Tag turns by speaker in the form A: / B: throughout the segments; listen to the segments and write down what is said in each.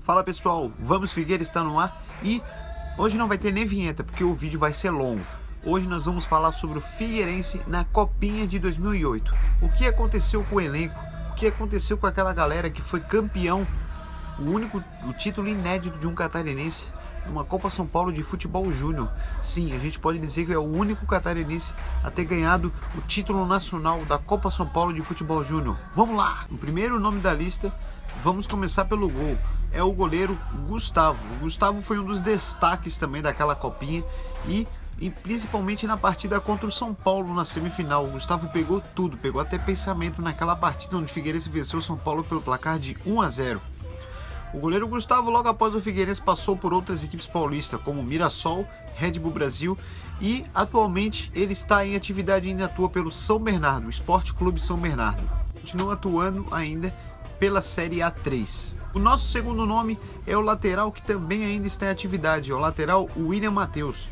A: Fala pessoal, Vamos Figueira está no ar e hoje não vai ter nem vinheta porque o vídeo vai ser longo. Hoje nós vamos falar sobre o Figueirense na Copinha de 2008. O que aconteceu com o elenco, o que aconteceu com aquela galera que foi campeão, o título inédito de um catarinense numa Copa São Paulo de futebol júnior. Sim, a gente pode dizer que é o único catarinense a ter ganhado o título nacional da Copa São Paulo de futebol júnior. Vamos lá! O primeiro nome da lista, vamos começar pelo gol. É o goleiro Gustavo. O Gustavo foi um dos destaques também daquela copinha e principalmente na partida contra o São Paulo na semifinal. O Gustavo pegou tudo, pegou até pensamento naquela partida onde o Figueirense venceu o São Paulo pelo placar de 1-0. O goleiro Gustavo, logo após o Figueirense, passou por outras equipes paulistas, como Mirassol, Red Bull Brasil, e atualmente ele está em atividade e ainda atua pelo São Bernardo, o Esporte Clube São Bernardo. Continua atuando ainda pela Série A3. O nosso segundo nome é o lateral que também ainda está em atividade, é o lateral William Matheus.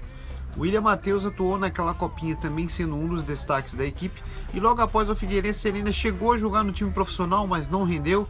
A: O William Matheus atuou naquela copinha também sendo um dos destaques da equipe, e logo após o Figueirense ele ainda chegou a jogar no time profissional, mas não rendeu.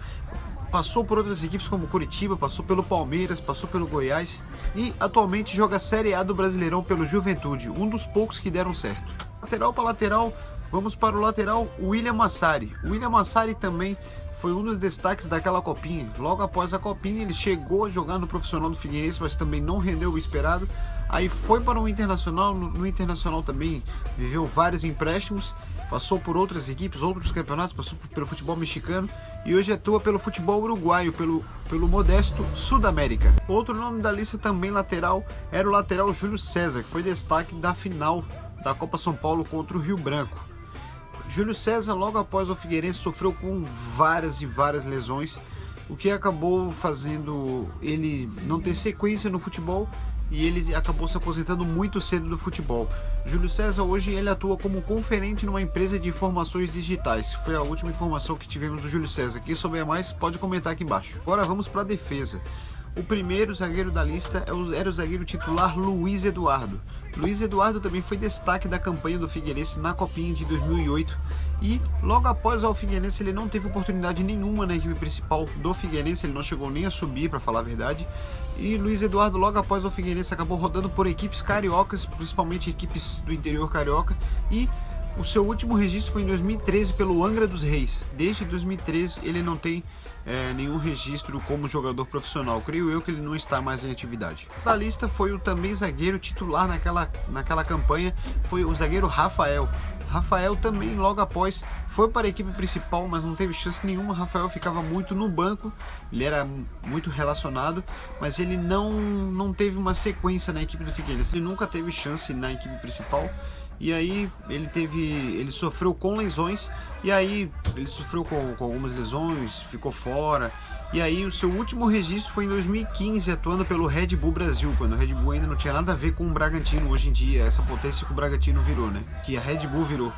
A: Passou por outras equipes como Curitiba, passou pelo Palmeiras, passou pelo Goiás e atualmente joga a Série A do Brasileirão pelo Juventude, um dos poucos que deram certo. Lateral para lateral, vamos para o lateral William Massari. O William Massari também foi um dos destaques daquela copinha. Logo após a copinha ele chegou a jogar no profissional do Figueirense, mas também não rendeu o esperado. Aí foi para o Internacional, no Internacional também viveu vários empréstimos, passou por outras equipes, outros campeonatos, passou pelo futebol mexicano e hoje atua pelo futebol uruguaio, pelo modesto Sudamérica. Outro nome da lista também lateral era o lateral Júlio César, que foi destaque da final da Copa São Paulo contra o Rio Branco. Júlio César, logo após o Figueirense, sofreu com várias lesões, o que acabou fazendo ele não ter sequência no futebol e ele acabou se aposentando muito cedo do futebol. Júlio César hoje ele atua como conferente numa empresa de informações digitais. Foi a última informação que tivemos do Júlio César. Quem souber mais pode comentar aqui embaixo. Agora vamos para a defesa. O primeiro zagueiro da lista era o zagueiro titular Luiz Eduardo. Luiz Eduardo também foi destaque da campanha do Figueirense na Copinha de 2008 e logo após o Figueirense ele não teve oportunidade nenhuma na equipe principal do Figueirense, ele não chegou nem a subir, para falar a verdade. E Luiz Eduardo, logo após o Figueirense, acabou rodando por equipes cariocas, principalmente equipes do interior carioca, e o seu último registro foi em 2013 pelo Angra dos Reis. Desde 2013 ele não tem nenhum registro como jogador profissional. Creio eu que ele não está mais em atividade. Da lista foi o também zagueiro titular naquela campanha, foi o zagueiro Rafael. Rafael também logo após foi para a equipe principal, mas não teve chance nenhuma. Rafael ficava muito no banco, ele era muito relacionado, mas ele não teve uma sequência na equipe do Figueirense. Ele nunca teve chance na equipe principal. E aí ele sofreu com lesões, e aí ele sofreu com algumas lesões, ficou fora. E aí o seu último registro foi em 2015, atuando pelo Red Bull Brasil, quando o Red Bull ainda não tinha nada a ver com o Bragantino hoje em dia, essa potência que o Bragantino virou, né? Que a Red Bull virou.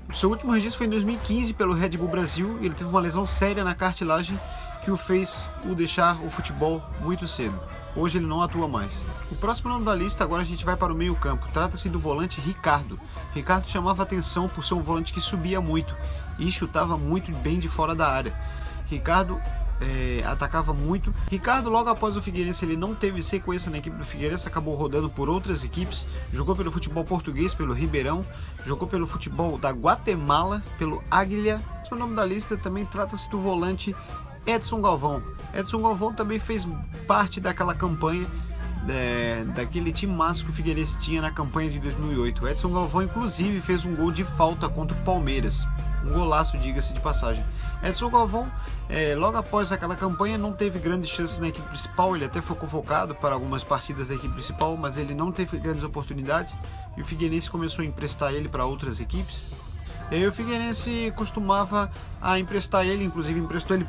A: O seu último registro foi em 2015 pelo Red Bull Brasil, e ele teve uma lesão séria na cartilagem que o fez deixar o futebol muito cedo. Hoje ele não atua mais. O próximo nome da lista, agora a gente vai para o meio campo. Trata-se do volante Ricardo. Ricardo chamava atenção por ser um volante que subia muito e chutava muito bem de fora da área. Ricardo atacava muito. Ricardo, logo após o Figueirense, ele não teve sequência na equipe do Figueirense, acabou rodando por outras equipes, jogou pelo futebol português, pelo Ribeirão, jogou pelo futebol da Guatemala, pelo Águila. O nome da lista também trata-se do volante Edson Galvão. Edson Galvão também fez parte daquela campanha, daquele time massa que o Figueirense tinha na campanha de 2008. O Edson Galvão inclusive fez um gol de falta contra o Palmeiras, um golaço, diga-se de passagem. Edson Galvão, logo após aquela campanha, não teve grandes chances na equipe principal. Ele até foi convocado para algumas partidas da equipe principal, mas ele não teve grandes oportunidades e o Figueirense começou a emprestar ele para outras equipes. E aí o Figueirense costumava emprestar ele, inclusive emprestou ele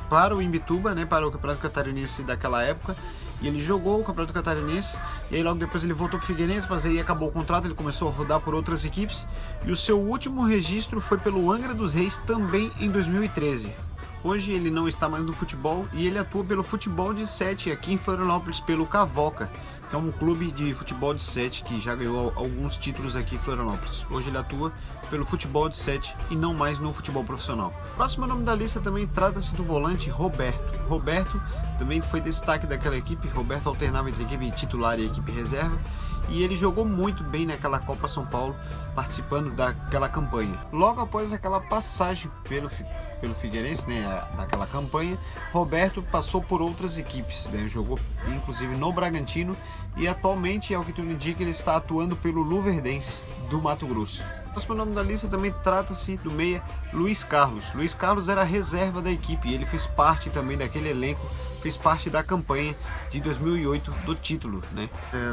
A: para o Imbituba, né, para o Campeonato Catarinense daquela época, e ele jogou o Campeonato Catarinense, e aí logo depois ele voltou para o Figueirense, mas aí acabou o contrato, ele começou a rodar por outras equipes, e o seu último registro foi pelo Angra dos Reis, também em 2013. Hoje ele não está mais no futebol e ele atua pelo futebol de 7 aqui em Florianópolis, pelo Cavoca. que é um clube de futebol de 7 que já ganhou alguns títulos aqui em Florianópolis. Hoje ele atua pelo futebol de 7 e não mais no futebol profissional. Próximo nome da lista também trata-se do volante Roberto. Roberto também foi destaque daquela equipe. Roberto alternava entre a equipe titular e a equipe reserva. E ele jogou muito bem naquela Copa São Paulo, participando daquela campanha. Logo após aquela passagem pelo Figueirense, né, naquela campanha, Roberto passou por outras equipes, né, jogou inclusive no Bragantino e atualmente, ao que tudo indica, ele está atuando pelo Luverdense do Mato Grosso. O próximo nome da lista também trata-se do meia Luiz Carlos. Luiz Carlos era a reserva da equipe e ele fez parte também daquele elenco, fez parte da campanha de 2008 do título, né?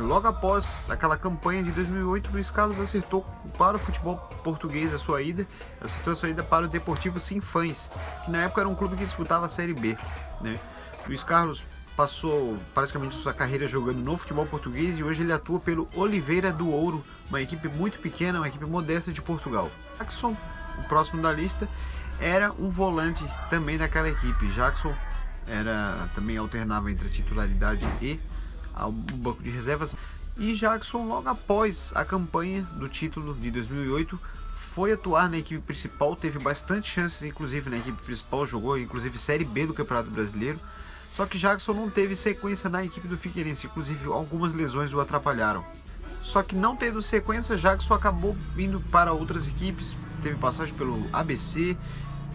A: Logo após aquela campanha de 2008, Luiz Carlos acertou para o futebol português acertou a sua ida para o Deportivo Sinfãs, que na época era um clube que disputava a Série B, né? Luiz Carlos passou praticamente sua carreira jogando no futebol português e hoje ele atua pelo Oliveira do Ouro, uma equipe muito pequena, uma equipe modesta de Portugal. Jackson, o próximo da lista, era um volante também daquela equipe. Jackson também alternava entre a titularidade e o banco de reservas. E Jackson, logo após a campanha do título de 2008, foi atuar na equipe principal, teve bastante chances, inclusive na equipe principal, jogou inclusive Série B do Campeonato Brasileiro. Só que Jackson não teve sequência na equipe do Figueirense, inclusive algumas lesões o atrapalharam. Só que não tendo sequência, Jackson acabou indo para outras equipes, teve passagem pelo ABC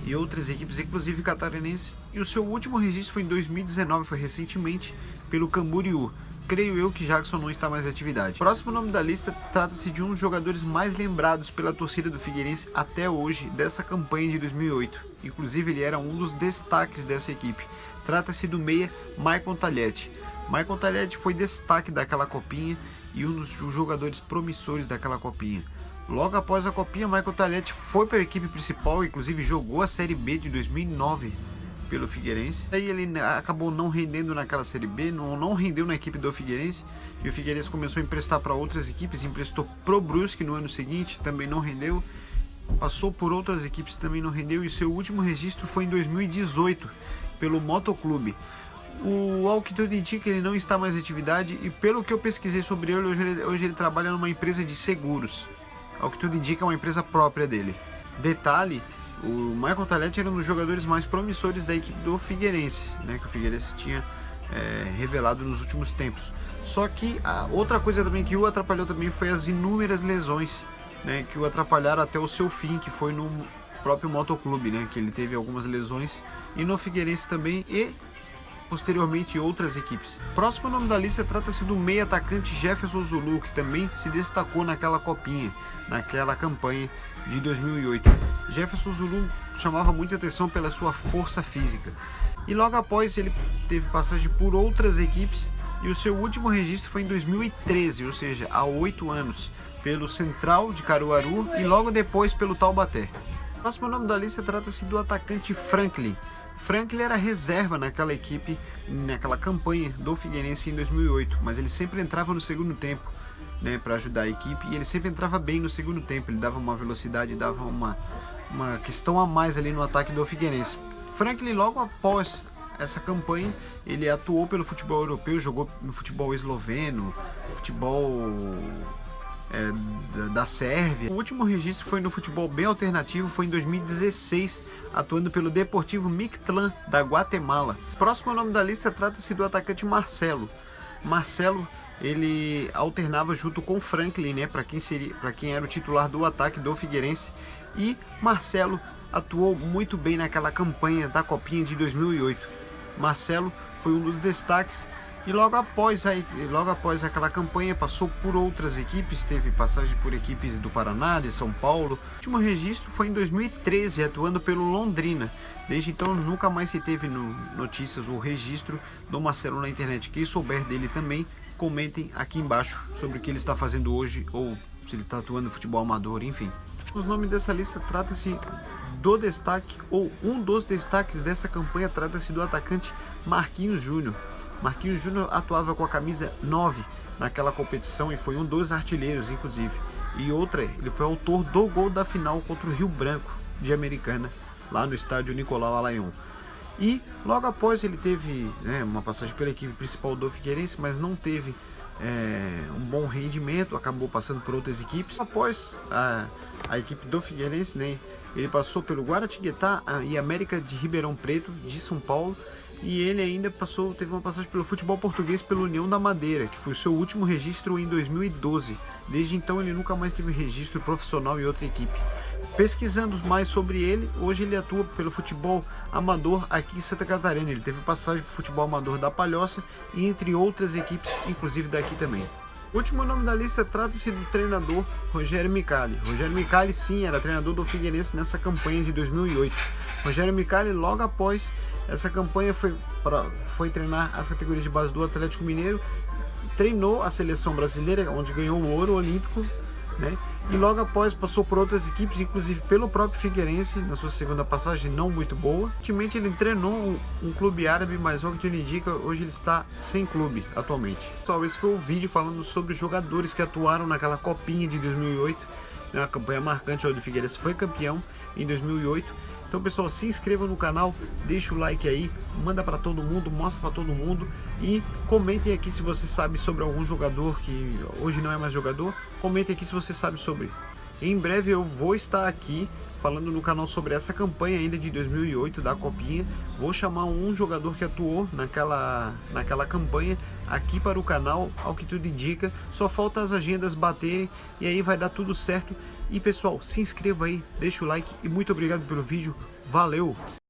A: e outras equipes, inclusive catarinense. E o seu último registro foi em 2019, foi recentemente, pelo Camboriú. Creio eu que Jackson não está mais em atividade. O próximo nome da lista trata-se de um dos jogadores mais lembrados pela torcida do Figueirense até hoje, dessa campanha de 2008. Inclusive ele era um dos destaques dessa equipe. Trata-se do meia Maicon Talhetti. Maicon Talhetti foi destaque daquela copinha e um dos jogadores promissores daquela copinha. Logo após a copinha, Maicon Talhetti foi para a equipe principal, inclusive jogou a Série B de 2009 pelo Figueirense. Aí ele acabou não rendendo naquela Série B, não rendeu na equipe do Figueirense, e o Figueirense começou a emprestar para outras equipes, emprestou pro Brusque no ano seguinte, também não rendeu, passou por outras equipes, também não rendeu, e seu último registro foi em 2018 pelo Motoclube. Ao que tudo indica, ele não está mais em atividade, e pelo que eu pesquisei sobre ele, hoje ele trabalha numa empresa de seguros. Ao que tudo indica, é uma empresa própria dele. Detalhe, o Maicon Talhetti era um dos jogadores mais promissores da equipe do Figueirense, né, que o Figueirense tinha revelado nos últimos tempos. Só que a outra coisa também que o atrapalhou também foi as inúmeras lesões, né, que o atrapalharam até o seu fim, que foi no próprio Motoclube, né, que ele teve algumas lesões, e no Figueirense também, e posteriormente outras equipes. Próximo nome da lista trata-se do meio atacante Jefferson Zulu, que também se destacou naquela copinha, naquela campanha de 2008. Jefferson Zulu chamava muita atenção pela sua força física. E logo após ele teve passagem por outras equipes, e o seu último registro foi em 2013, ou seja, há 8 anos, pelo Central de Caruaru e logo depois pelo Taubaté. O próximo nome da lista trata-se do atacante Franklin. Franklin era reserva naquela equipe, naquela campanha do Figueirense em 2008, mas ele sempre entrava no segundo tempo, né, para ajudar a equipe, e ele sempre entrava bem no segundo tempo, ele dava uma velocidade, dava uma questão a mais ali no ataque do Figueirense. Franklin, logo após essa campanha, ele atuou pelo futebol europeu, jogou no futebol esloveno, futebol da Sérvia. O último registro foi no futebol bem alternativo, foi em 2016, atuando pelo Deportivo Mictlán da Guatemala. Próximo nome da lista trata-se do atacante Marcelo. Marcelo, ele alternava junto com Franklin, né, para quem era o titular do ataque do Figueirense, e Marcelo atuou muito bem naquela campanha da Copinha de 2008. Marcelo foi um dos destaques. E logo após aquela campanha passou por outras equipes, teve passagem por equipes do Paraná, de São Paulo. O último registro foi em 2013, atuando pelo Londrina. Desde então nunca mais se teve notícias ou registro do Marcelo na internet. Quem souber dele também, comentem aqui embaixo sobre o que ele está fazendo hoje, ou se ele está atuando no futebol amador, enfim. Os nomes dessa lista trata-se do destaque, ou um dos destaques dessa campanha trata-se do atacante Marquinhos Júnior. Marquinhos Júnior atuava com a camisa 9 naquela competição e foi um dos artilheiros, inclusive. E outra, ele foi autor do gol da final contra o Rio Branco de Americana, lá no estádio Nicolau Alayon. E logo após ele teve uma passagem pela equipe principal do Figueirense, mas não teve um bom rendimento, acabou passando por outras equipes. Após a equipe do Figueirense, né, ele passou pelo Guaratinguetá e América de Ribeirão Preto, de São Paulo, e ele ainda teve uma passagem pelo futebol português pela União da Madeira, que foi o seu último registro em 2012. Desde então ele nunca mais teve registro profissional em outra equipe. Pesquisando mais sobre ele, hoje ele atua pelo futebol amador aqui em Santa Catarina. Ele teve passagem pelo futebol amador da Palhoça e entre outras equipes, inclusive daqui também. O último nome da lista trata-se do treinador Rogério Micali. Rogério Micali, sim, era treinador do Figueirense nessa campanha de 2008. Rogério Micali, logo após essa campanha, foi treinar as categorias de base do Atlético Mineiro, treinou a seleção brasileira, onde ganhou o ouro olímpico, né? E logo após passou por outras equipes, inclusive pelo próprio Figueirense, na sua segunda passagem não muito boa. Ultimamente ele treinou um clube árabe, mas ao que tudo indica, hoje ele está sem clube atualmente. Pessoal, esse foi o vídeo falando sobre os jogadores que atuaram naquela copinha de 2008, uma campanha marcante onde o Figueirense foi campeão em 2008. Então, pessoal, se inscreva no canal, deixa o like aí, manda para todo mundo, mostra para todo mundo e comentem aqui se você sabe sobre algum jogador que hoje não é mais jogador. Comentem aqui se você sabe sobre. Em breve eu vou estar aqui falando no canal sobre essa campanha ainda de 2008 da Copinha. Vou chamar um jogador que atuou naquela campanha aqui para o canal, ao que tudo indica. Só falta as agendas baterem e aí vai dar tudo certo. E pessoal, se inscreva aí, deixa o like e muito obrigado pelo vídeo. Valeu!